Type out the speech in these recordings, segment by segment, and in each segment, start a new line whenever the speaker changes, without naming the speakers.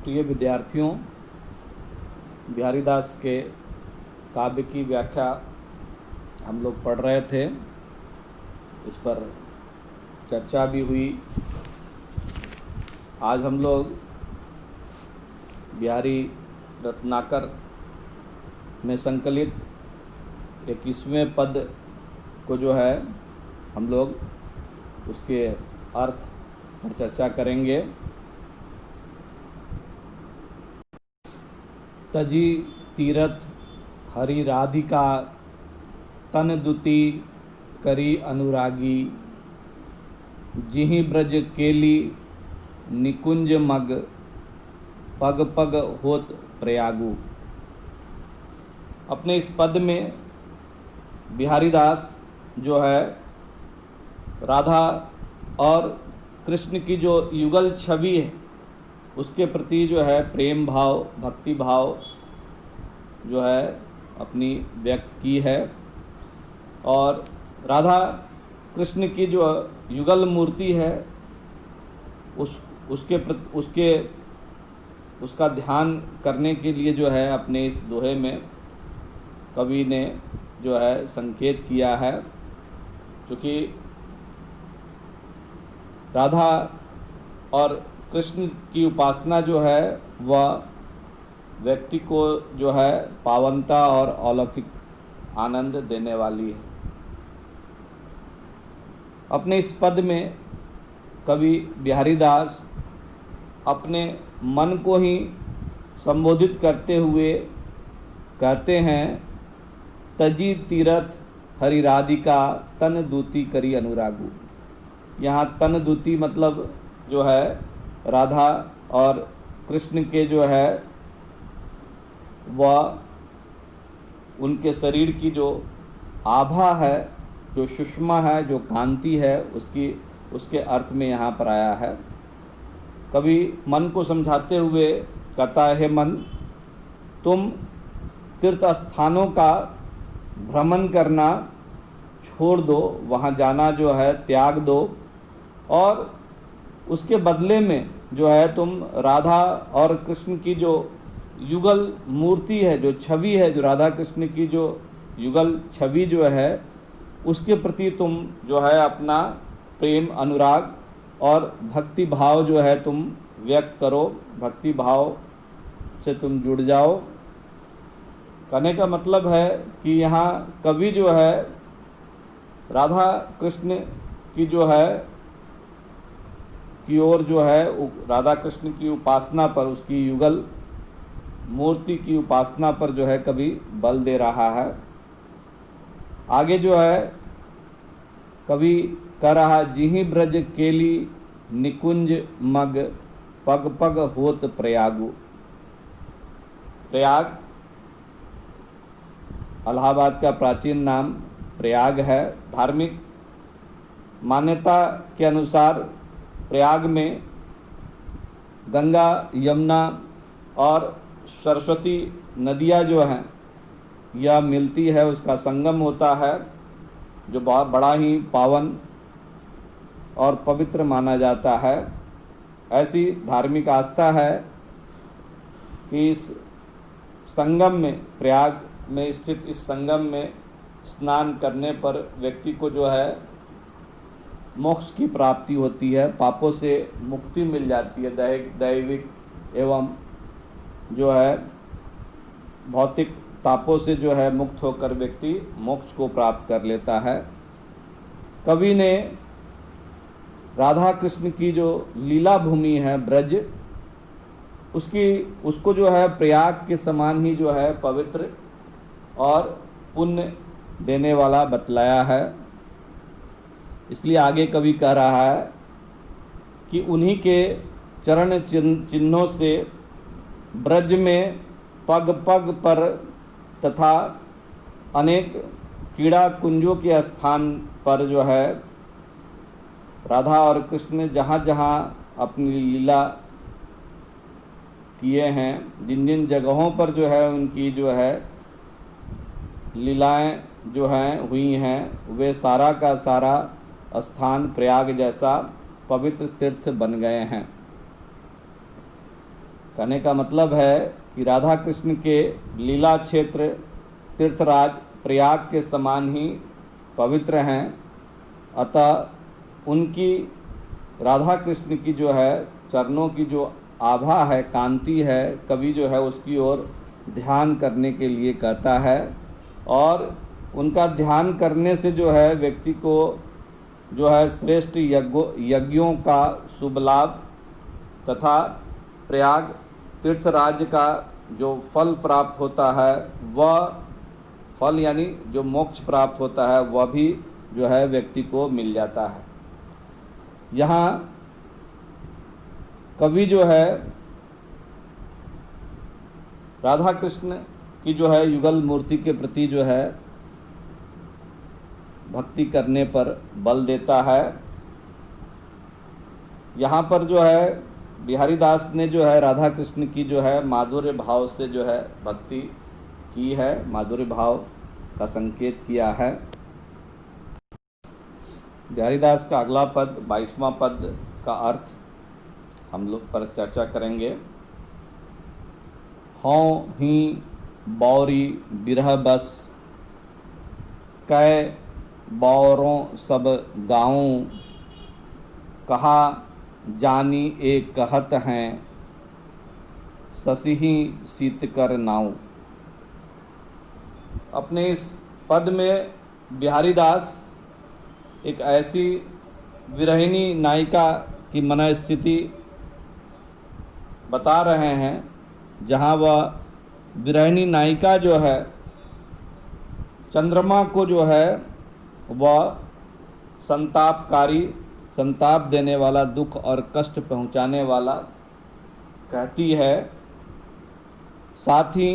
प्रिय विद्यार्थियों, बिहारीदास के काव्य की व्याख्या हम लोग पढ़ रहे थे। इस पर चर्चा भी हुई। आज हम लोग बिहारी रत्नाकर में संकलित 21वें पद को जो है हम लोग उसके अर्थ पर चर्चा करेंगे। तजी तीरथ हरि राधिका तन दुति करी अनुरागी, जिहि ब्रज केली निकुंज मग पग पग होत प्रयागु। अपने इस पद में बिहारीदास जो है राधा और कृष्ण की जो युगल छवि है उसके प्रति जो है प्रेम भाव, भक्ति भाव जो है अपनी व्यक्त की है। और राधा कृष्ण की जो युगल मूर्ति है उसका ध्यान करने के लिए जो है अपने इस दोहे में कवि ने जो है संकेत किया है, क्योंकि राधा और कृष्ण की उपासना जो है वह व्यक्ति को जो है पावनता और अलौकिक आनंद देने वाली है। अपने इस पद में कवि बिहारीदास अपने मन को ही संबोधित करते हुए कहते हैं, तजी तीरथ हरि राधिका तन दूती करी अनुरागु। यहाँ तन दूती मतलब जो है राधा और कृष्ण के जो है वह उनके शरीर की जो आभा है, जो सुषमा है, जो कांति है, उसके अर्थ में यहाँ पर आया है। कभी मन को समझाते हुए कहता है, मन तुम तीर्थ स्थानों का भ्रमण करना छोड़ दो, वहाँ जाना जो है त्याग दो, और उसके बदले में जो है तुम राधा और कृष्ण की जो युगल मूर्ति है, जो छवि है, जो राधा कृष्ण की जो युगल छवि जो है उसके प्रति तुम जो है अपना प्रेम, अनुराग और भक्ति भाव जो है तुम व्यक्त करो, भक्ति भाव से तुम जुड़ जाओ। कहने का मतलब है कि यहाँ कवि जो है राधा कृष्ण की जो है की ओर जो है राधा कृष्ण की उपासना पर, उसकी युगल मूर्ति की उपासना पर जो है कवि बल दे रहा है। आगे जो है कवि कह रहा, जिहि ब्रज केली निकुंज मग पग पग होत प्रयागु। प्रयाग इलाहाबाद का प्राचीन नाम प्रयाग है। धार्मिक मान्यता के अनुसार प्रयाग में गंगा, यमुना और सरस्वती नदियाँ जो हैं यह मिलती है, उसका संगम होता है, जो बहुत बड़ा ही पावन और पवित्र माना जाता है। ऐसी धार्मिक आस्था है कि इस संगम में, प्रयाग में स्थित इस संगम में स्नान करने पर व्यक्ति को जो है मोक्ष की प्राप्ति होती है, पापों से मुक्ति मिल जाती है, दैविक एवं जो है भौतिक तापों से जो है मुक्त होकर व्यक्ति मोक्ष को प्राप्त कर लेता है। कवि ने राधा कृष्ण की जो लीला भूमि है ब्रज, उसको जो है प्रयाग के समान ही जो है पवित्र और पुण्य देने वाला बतलाया है। इसलिए आगे कवि कह रहा है कि उन्हीं के चरण चिन्हों से ब्रज में पग पग पर तथा अनेक क्रीड़ा कुंजों के स्थान पर जो है राधा और कृष्ण जहाँ जहाँ अपनी लीला किए हैं, जिन जिन जगहों पर जो है उनकी जो है लीलाएं जो हैं हुई हैं, वे सारा का सारा स्थान प्रयाग जैसा पवित्र तीर्थ बन गए हैं। कहने का मतलब है कि राधा कृष्ण के लीला क्षेत्र तीर्थराज प्रयाग के समान ही पवित्र हैं। अतः उनकी राधा कृष्ण की जो है चरणों की जो आभा है, कांति है, कवि जो है उसकी ओर ध्यान करने के लिए कहता है। और उनका ध्यान करने से जो है व्यक्ति को जो है श्रेष्ठ यज्ञों का शुभ लाभ तथा प्रयाग तीर्थराज का जो फल प्राप्त होता है, वह फल यानी जो मोक्ष प्राप्त होता है वह भी जो है व्यक्ति को मिल जाता है। यहाँ कवि जो है राधा कृष्ण की जो है युगल मूर्ति के प्रति जो है भक्ति करने पर बल देता है। यहाँ पर जो है बिहारी दास ने जो है राधा कृष्ण की जो है माधुर्य भाव से जो है भक्ति की है, माधुर्य भाव का संकेत किया है। बिहारी दास का अगला पद 22वां पद का अर्थ हम लोग पर चर्चा करेंगे। हों ही बौरी बिरह बस, कै बौरों सब गाऊं, कहा जानी एक कहत हैं, ससिही सीत कर नाऊ। अपने इस पद में बिहारी दास एक ऐसी विरहिणी नायिका की मनस्थिति बता रहे हैं जहाँ वह विरहिणी नायिका जो है चंद्रमा को जो है वह संतापकारी, संताप देने वाला, दुख और कष्ट पहुँचाने वाला कहती है। साथ ही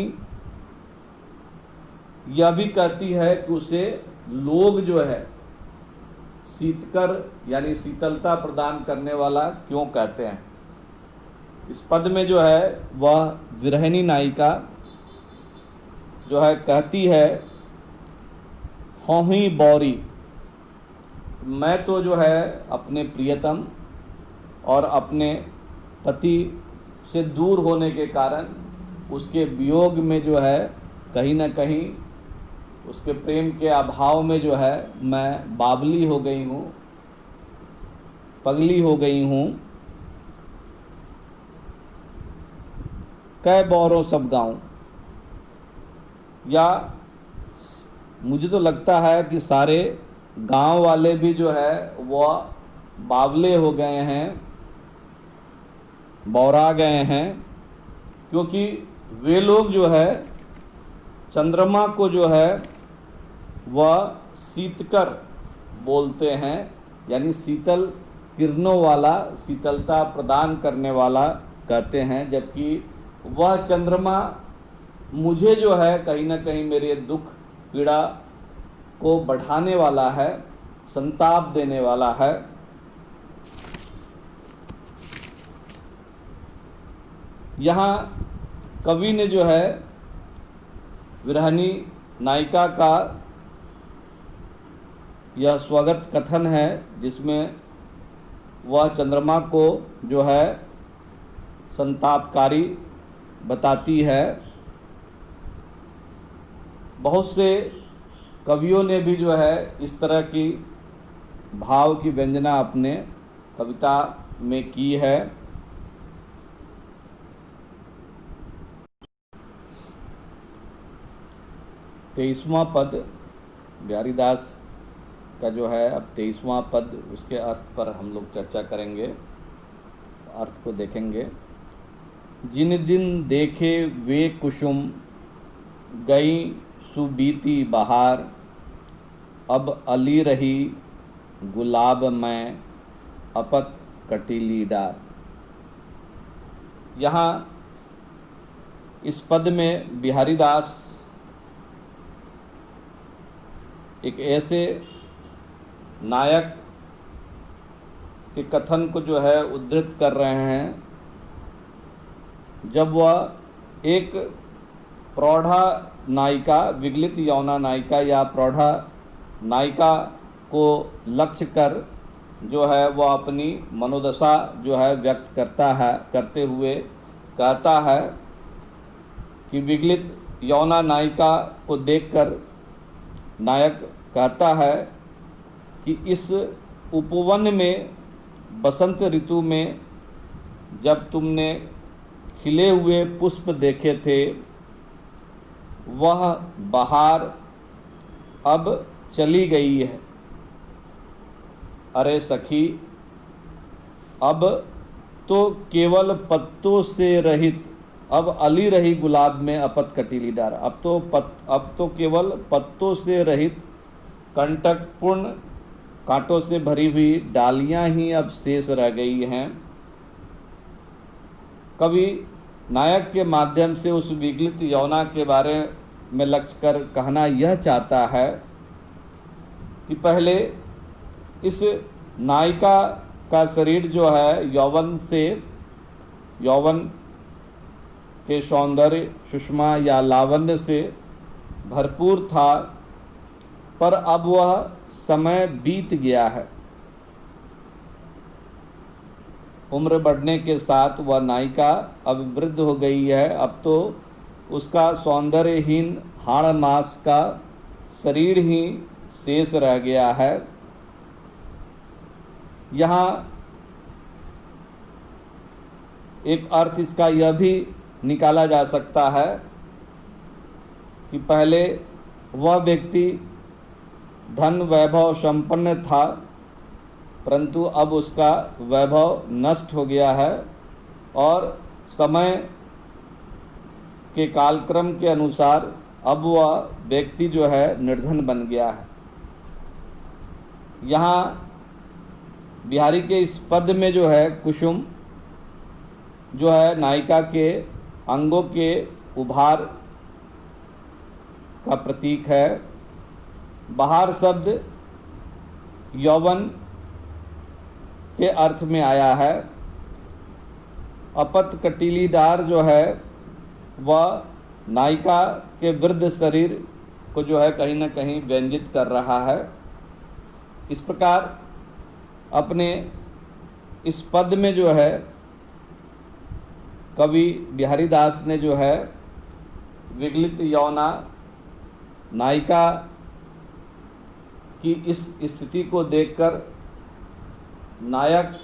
यह भी कहती है कि उसे लोग जो है शीतकर यानी शीतलता प्रदान करने वाला क्यों कहते हैं। इस पद में जो है वह विरहिणी नायिका जो है कहती है, हों ही बौरी, मैं तो जो है अपने प्रियतम और अपने पति से दूर होने के कारण उसके वियोग में जो है कहीं न कहीं उसके प्रेम के अभाव में जो है मैं बावली हो गई हूँ, पगली हो गई हूँ। कै बौरों सब गाऊं, या मुझे तो लगता है कि सारे गांव वाले भी जो है वह बावले हो गए हैं, बौरा गए हैं, क्योंकि वे लोग जो है चंद्रमा को जो है वह शीतकर बोलते हैं, यानी शीतल किरणों वाला, शीतलता प्रदान करने वाला कहते हैं। जबकि वह चंद्रमा मुझे जो है कहीं ना कहीं मेरे दुख पीड़ा को बढ़ाने वाला है, संताप देने वाला है। यहाँ कवि ने जो है विरहिणी नायिका का यह स्वगत कथन है जिसमें वह चंद्रमा को जो है संतापकारी बताती है। बहुत से कवियों ने भी जो है इस तरह की भाव की व्यंजना अपने कविता में की है। तेईसवां पद बिहारी दास का जो है अब 23वां पद, उसके अर्थ पर हम लोग चर्चा करेंगे, अर्थ को देखेंगे। जिन दिन देखे वे कुसुम, गई सुबीती बहार, अब अली रही गुलाब में अपत कटीली डार। यहाँ इस पद में बिहारी दास एक ऐसे नायक के कथन को जो है उद्धृत कर रहे हैं जब वह एक प्रौढ़ा नायिका, विगलित यौना नायिका या प्रौढ़ा नायिका को लक्ष्य कर जो है वह अपनी मनोदशा जो है व्यक्त करता है, करते हुए कहता है कि विगलित यौना नायिका को देखकर नायक कहता है कि इस उपवन में बसंत ऋतु में जब तुमने खिले हुए पुष्प देखे थे, वह बहार अब चली गई है। अरे सखी, अब तो केवल पत्तों से रहित, अब अली रही गुलाब में अपत कटीली डार। अब तो केवल पत्तों से रहित कंटकपूर्ण कांटों से भरी हुई डालियां ही अब शेष रह गई हैं। कवि नायक के माध्यम से उस विगलित यौना के बारे में लक्ष्य कर कहना यह चाहता है कि पहले इस नायिका का शरीर जो है यौवन के सौंदर्य, सुषमा या लावण्य से भरपूर था, पर अब वह समय बीत गया है। उम्र बढ़ने के साथ वह नायिका अब वृद्ध हो गई है। अब तो उसका सौंदर्यहीन हाड़ मांस का शरीर ही शेष रह गया है। यहाँ एक अर्थ इसका यह भी निकाला जा सकता है कि पहले वह व्यक्ति धन वैभव संपन्न था, परंतु अब उसका वैभव नष्ट हो गया है और समय के कालक्रम के अनुसार अब वह व्यक्ति जो है निर्धन बन गया है। यहाँ बिहारी के इस पद में जो है कुसुम जो है नायिका के अंगों के उभार का प्रतीक है। बहार शब्द यौवन के अर्थ में आया है। अपत कटीली डार जो है वह नायिका के वृद्ध शरीर को जो है कहीं न कहीं व्यंजित कर रहा है। इस प्रकार अपने इस पद में जो है कवि बिहारी दास ने जो है विगलित यौना नायिका की इस स्थिति को देखकर नायक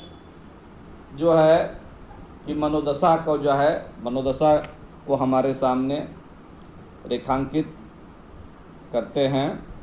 जो है कि मनोदशा को हमारे सामने रेखांकित करते हैं।